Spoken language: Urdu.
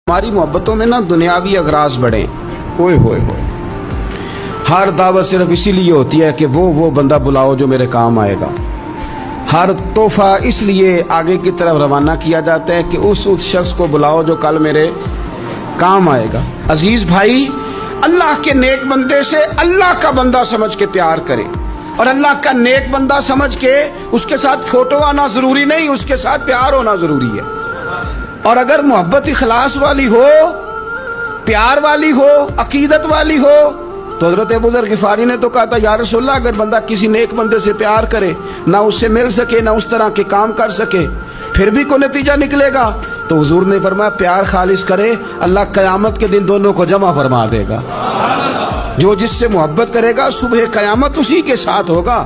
ہماری محبتوں میں نا دنیاوی اغراض بڑھیں. اوئے ہوئے ہوئے ہر دعوت صرف اسی لیے ہوتی ہے کہ وہ بندہ بلاؤ جو میرے کام آئے گا. ہر تحفہ اس لیے آگے کی طرف روانہ کیا جاتا ہے کہ اس شخص کو بلاؤ جو کل میرے کام آئے گا. عزیز بھائی، اللہ کے نیک بندے سے اللہ کا بندہ سمجھ کے پیار کرے، اور اللہ کا نیک بندہ سمجھ کے اس کے ساتھ فوٹو آنا ضروری نہیں، اس کے ساتھ پیار ہونا ضروری ہے. اور اگر محبت اخلاص والی ہو، پیار والی ہو، عقیدت والی ہو، تو حضرت ابو ذر غفاری نے تو کہا تھا یا رسول اللہ اگر بندہ کسی نیک بندے سے پیار کرے، نہ اس سے مل سکے، نہ اس طرح کے کام کر سکے، پھر بھی کوئی نتیجہ نکلے گا، تو حضور نے فرمایا پیار خالص کرے، اللہ قیامت کے دن دونوں کو جمع فرما دے گا. جو جس سے محبت کرے گا صبح قیامت اسی کے ساتھ ہوگا.